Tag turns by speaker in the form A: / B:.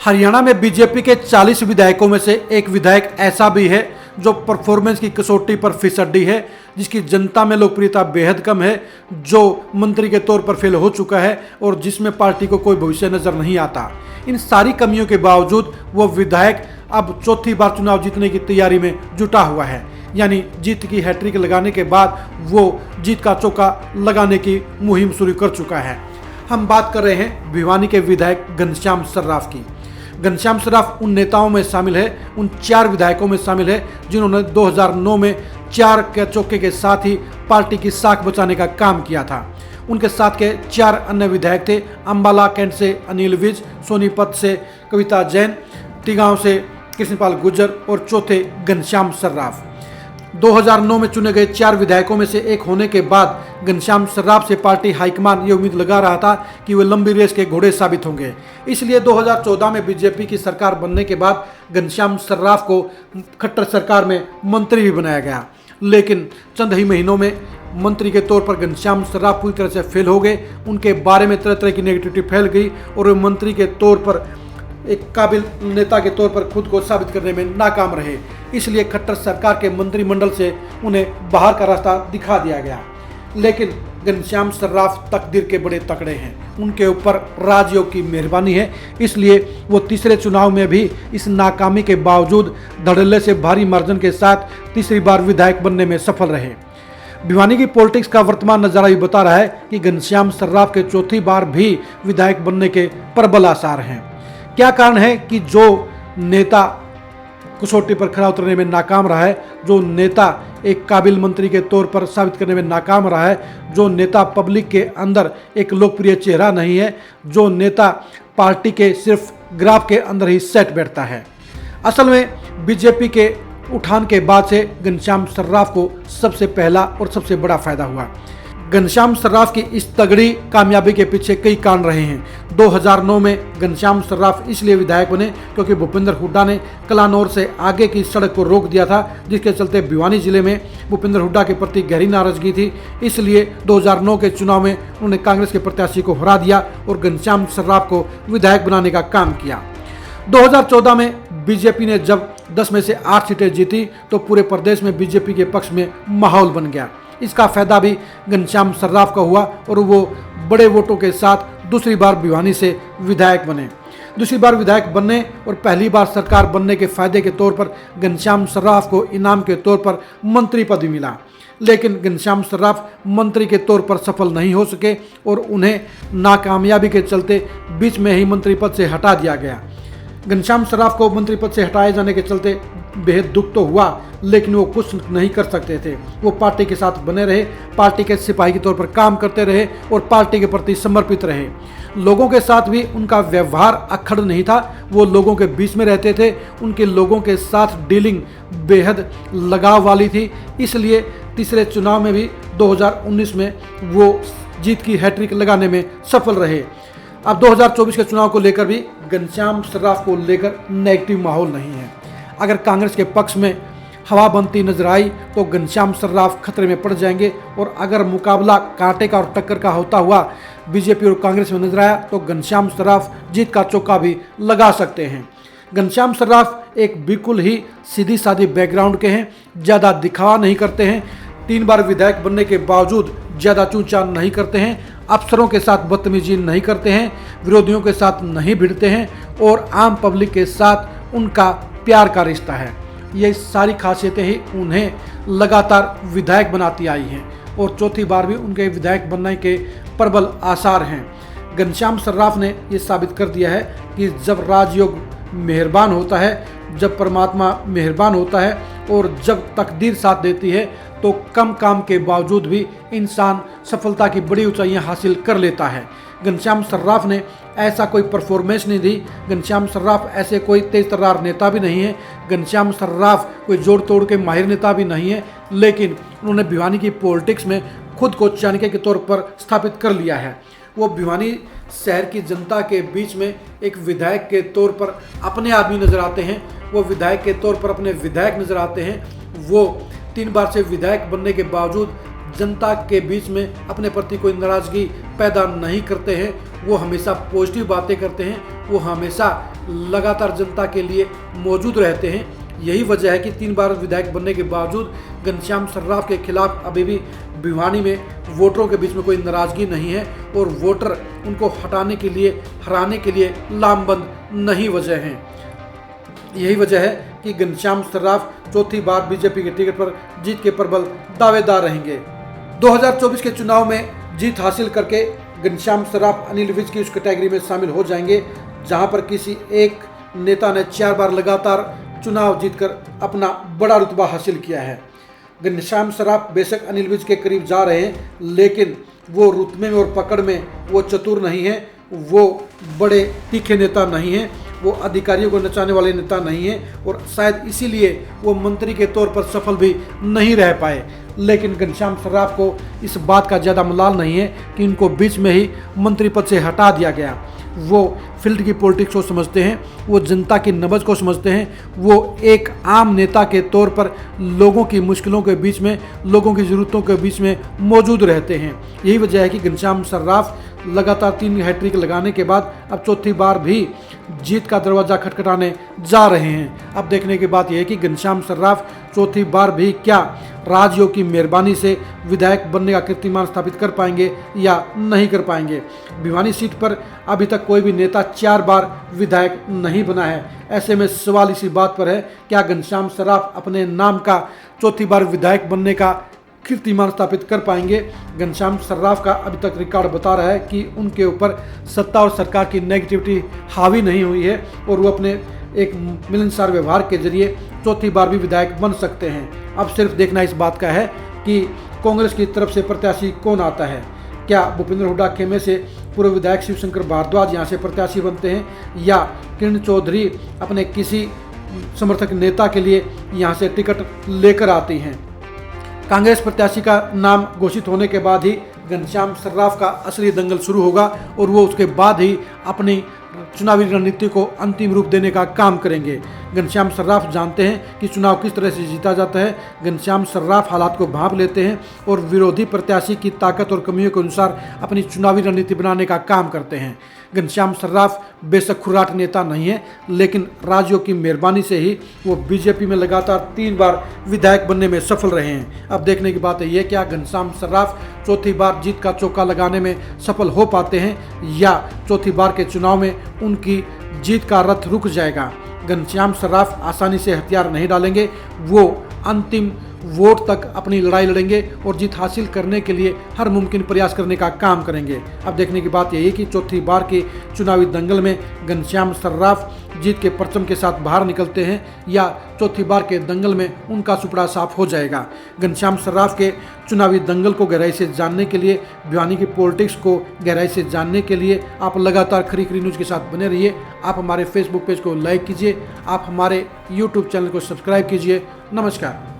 A: हरियाणा में बीजेपी के 40 विधायकों में से एक विधायक ऐसा भी है जो परफॉर्मेंस की कसौटी पर फिसड्डी है, जिसकी जनता में लोकप्रियता बेहद कम है, जो मंत्री के तौर पर फेल हो चुका है और जिसमें पार्टी को कोई भविष्य नजर नहीं आता। इन सारी कमियों के बावजूद वो विधायक अब चौथी बार चुनाव जीतने की तैयारी में जुटा हुआ है, यानी जीत की हैट्रिक लगाने के बाद वो जीत का चौका लगाने की मुहिम शुरू कर चुका है। हम बात कर रहे हैं भिवानी के विधायक घनश्याम सर्राफ की। घनश्याम सर्राफ उन नेताओं में शामिल है, उन 4 विधायकों में शामिल है जिन्होंने 2009 में 4 के चौके के साथ ही पार्टी की साख बचाने का काम किया था। उनके साथ के 4 अन्य विधायक थे अंबाला कैंट से अनिल विज, सोनीपत से कविता जैन, टिगांव से कृष्णपाल गुर्जर और चौथे घनश्याम सर्राफ। 2009 में चुने गए 4 विधायकों में से एक होने के बाद घनश्याम सर्राफ से पार्टी हाईकमान ये उम्मीद लगा रहा था कि वे लंबी रेस के घोड़े साबित होंगे। इसलिए 2014 में बीजेपी की सरकार बनने के बाद घनश्याम सर्राफ को खट्टर सरकार में मंत्री भी बनाया गया, लेकिन चंद ही महीनों में मंत्री के तौर पर घनश्याम सर्राफ पूरी तरह से फेल हो गए। उनके बारे में तरह तरह की नेगेटिविटी फैल गई और वे मंत्री के तौर पर एक काबिल नेता के तौर पर खुद को साबित करने में नाकाम रहे। इसलिए खट्टर सरकार के मंत्रिमंडल से उन्हें बाहर का रास्ता दिखा दिया गया। लेकिन घनश्याम सर्राफ तकदीर के बड़े तकड़े हैं, उनके ऊपर राजयोग की मेहरबानी है, इसलिए वो तीसरे चुनाव में भी इस नाकामी के बावजूद धड़ल्ले से भारी मार्जिन के साथ तीसरी बार विधायक बनने में सफल रहे। भिवानी की पॉलिटिक्स का वर्तमान नजारा भी बता रहा है कि घनश्याम सर्राफ के चौथी बार भी विधायक बनने के प्रबल आसार हैं। क्या कारण है कि जो नेता कसौटी पर खरा उतरने में नाकाम रहा है, जो नेता एक काबिल मंत्री के तौर पर साबित करने में नाकाम रहा है, जो नेता पब्लिक के अंदर एक लोकप्रिय चेहरा नहीं है, जो नेता पार्टी के सिर्फ ग्राफ के अंदर ही सेट बैठता है। असल में बीजेपी के उठान के बाद से घनश्याम सर्राफ को सबसे पहला और सबसे बड़ा फायदा हुआ। घनश्याम सर्राफ की इस तगड़ी कामयाबी के पीछे कई कारण रहे हैं। 2009 में घनश्याम सर्राफ इसलिए विधायक बने क्योंकि भूपेंद्र हुड्डा ने कलानौर से आगे की सड़क को रोक दिया था, जिसके चलते भिवानी जिले में भूपेंद्र हुड्डा के प्रति गहरी नाराजगी थी। इसलिए 2009 के चुनाव में उन्होंने कांग्रेस के प्रत्याशी को हरा दिया और घनश्याम सर्राफ को विधायक बनाने का काम किया। 2014 में बीजेपी ने जब 10 में से 8 सीटें जीती तो पूरे प्रदेश में बीजेपी के पक्ष में माहौल बन गया। इसका फायदा भी घनश्याम सर्राफ का हुआ और वो बड़े वोटों के साथ दूसरी बार भिवानी से विधायक बने। दूसरी बार विधायक बनने और पहली बार सरकार बनने के फायदे के तौर पर घनश्याम सर्राफ को इनाम के तौर पर मंत्री पद भी मिला, लेकिन घनश्याम सर्राफ मंत्री के तौर पर सफल नहीं हो सके और उन्हें नाकामयाबी के चलते बीच में ही मंत्री पद से हटा दिया गया। घनश्याम सर्राफ को मंत्री पद से हटाए जाने के चलते बेहद दुख तो हुआ, लेकिन वो कुछ नहीं कर सकते थे। वो पार्टी के साथ बने रहे, पार्टी के सिपाही के तौर पर काम करते रहे और पार्टी के प्रति समर्पित रहे। लोगों के साथ भी उनका व्यवहार अक्खड़ नहीं था, वो लोगों के बीच में रहते थे, उनके लोगों के साथ डीलिंग बेहद लगाव वाली थी। इसलिए तीसरे चुनाव में भी 2019 में वो जीत की हैट्रिक लगाने में सफल रहे। अब 2024 के चुनाव को लेकर भी घनश्याम सर्राफ को लेकर नेगेटिव माहौल नहीं है। अगर कांग्रेस के पक्ष में हवा बनती नजर आई तो घनश्याम सर्राफ खतरे में पड़ जाएंगे, और अगर मुकाबला कांटे का और टक्कर का होता हुआ बीजेपी और कांग्रेस में नजर आया तो घनश्याम सर्राफ जीत का चौका भी लगा सकते हैं। घनश्याम सर्राफ एक बिल्कुल ही सीधी सादी बैकग्राउंड के हैं, ज़्यादा दिखावा नहीं करते हैं, 3 बार विधायक बनने के बावजूद ज़्यादा चूचान नहीं करते हैं, अफसरों के साथ बदतमीजी नहीं करते हैं, विरोधियों के साथ नहीं भिड़ते हैं और आम पब्लिक के साथ उनका प्यार का रिश्ता है। ये सारी खासियतें ही उन्हें लगातार विधायक बनाती आई हैं और चौथी बार भी उनके विधायक बनने के प्रबल आसार हैं। घनश्याम सर्राफ ने ये साबित कर दिया है कि जब राजयोग मेहरबान होता है, जब परमात्मा मेहरबान होता है और जब तकदीर साथ देती है तो कम काम के बावजूद भी इंसान सफलता की बड़ी ऊंचाइयां हासिल कर लेता है। घनश्याम सर्राफ ने ऐसा कोई परफॉर्मेंस नहीं दी, घनश्याम सर्राफ ऐसे कोई तेज तर्रार नेता भी नहीं है, घनश्याम सर्राफ कोई जोड़ तोड़ के माहिर नेता भी नहीं है, लेकिन उन्होंने भिवानी की पॉलिटिक्स में खुद को चाणक्य के तौर पर स्थापित कर लिया है। वो भिवानी शहर की जनता के बीच में एक विधायक के तौर पर अपने आदमी नजर आते हैं, वो विधायक के तौर पर अपने विधायक नजर आते हैं। वो 3 बार से विधायक बनने के बावजूद जनता के बीच में अपने प्रति कोई नाराजगी पैदा नहीं करते हैं, वो हमेशा पॉजिटिव बातें करते हैं वो हमेशा लगातार जनता के लिए मौजूद रहते हैं। यही वजह है कि 3 बार विधायक बनने के बावजूद घनश्याम सर्राफ के खिलाफ अभी भी भिवानी में वोटरों के बीच में कोई नाराजगी नहीं है और वोटर उनको हटाने के लिए, हराने के लिए लामबंद नहीं वजह हैं। यही वजह है कि घनश्याम सर्राफ चौथी बार बीजेपी के टिकट पर जीत के प्रबल दावेदार रहेंगे। 2024 के चुनाव में जीत हासिल करके घनश्याम सर्राफ अनिल विज की उस कैटेगरी में शामिल हो जाएंगे जहां पर किसी एक नेता ने 4 बार लगातार चुनाव जीतकर अपना बड़ा रुतबा हासिल किया है। घनश्याम सर्राफ बेशक अनिल विज के करीब जा रहे हैं, लेकिन वो रुतबे में और पकड़ में वो चतुर नहीं है, वो बड़े तीखे नेता नहीं हैं, वो अधिकारियों को नचाने वाले नेता नहीं हैं और शायद इसीलिए वो मंत्री के तौर पर सफल भी नहीं रह पाए। लेकिन घनश्याम सर्राफ को इस बात का ज़्यादा मलाल नहीं है कि इनको बीच में ही मंत्री पद से हटा दिया गया। वो फील्ड की पॉलिटिक्स को समझते हैं, वो जनता की नब्ज को समझते हैं, वो एक आम नेता के तौर पर लोगों की मुश्किलों के बीच में, लोगों की ज़रूरतों के बीच में मौजूद रहते हैं। यही वजह है कि घनश्याम सर्राफ लगातार 3 हैट्रिक लगाने के बाद अब चौथी बार भी जीत का दरवाजा खटखटाने जा रहे हैं। अब देखने की बात यह है कि घनश्याम सर्राफ चौथी बार भी क्या राजयोग की मेहरबानी से विधायक बनने का कीर्तिमान स्थापित कर पाएंगे या नहीं कर पाएंगे। भिवानी सीट पर अभी तक कोई भी नेता 4 बार विधायक नहीं बना है। ऐसे में सवाल इसी बात पर है, क्या घनश्याम सर्राफ अपने नाम का चौथी बार विधायक बनने का कीर्तिमान स्थापित कर पाएंगे। घनश्याम सर्राफ का अभी तक रिकॉर्ड बता रहा है कि उनके ऊपर सत्ता और सरकार की नेगेटिविटी हावी नहीं हुई है और वो अपने एक मिलनसार व्यवहार के जरिए चौथी बार भी विधायक बन सकते हैं। अब सिर्फ देखना इस बात का है कि कांग्रेस की तरफ से प्रत्याशी कौन आता है। क्या भूपेंद्र हुड्डा खेमे से पूर्व विधायक शिवशंकर भारद्वाज यहाँ से प्रत्याशी बनते हैं या किरण चौधरी अपने किसी समर्थक नेता के लिए यहाँ से टिकट लेकर आती हैं। कांग्रेस प्रत्याशी का नाम घोषित होने के बाद ही घनश्याम सर्राफ का असली दंगल शुरू होगा और वो उसके बाद ही अपनी चुनावी रणनीति को अंतिम रूप देने का काम करेंगे। घनश्याम सर्राफ जानते हैं कि चुनाव किस तरह से जीता जाता है। घनश्याम सर्राफ हालात को भांप लेते हैं और विरोधी प्रत्याशी की ताकत और कमियों के अनुसार अपनी चुनावी रणनीति बनाने का काम करते हैं। घनश्याम सर्राफ बेशक खुर्राट नेता नहीं है, लेकिन राजयोग की मेहरबानी से ही वो बीजेपी में लगातार 3 बार विधायक बनने में सफल रहे हैं। अब देखने की बात है ये, क्या घनश्याम सर्राफ चौथी बार जीत का चौका लगाने में सफल हो पाते हैं या चौथी बार के चुनाव में उनकी जीत का रथ रुक जाएगा। घनश्याम सर्राफ आसानी से हथियार नहीं डालेंगे, वो अंतिम वोट तक अपनी लड़ाई लड़ेंगे और जीत हासिल करने के लिए हर मुमकिन प्रयास करने का काम करेंगे। अब देखने की बात यही है कि चौथी बार के चुनावी दंगल में घनश्याम सर्राफ जीत के परचम के साथ बाहर निकलते हैं या चौथी बार के दंगल में उनका सुपड़ा साफ हो जाएगा। घनश्याम सर्राफ के चुनावी दंगल को गहराई से जानने के लिए, भिवानी की पॉलिटिक्स को गहराई से जानने के लिए आप लगातार खरी खरी न्यूज़ के साथ बने रहिए। आप हमारे फेसबुक पेज को लाइक कीजिए, आप हमारे यूट्यूब चैनल को सब्सक्राइब कीजिए। नमस्कार।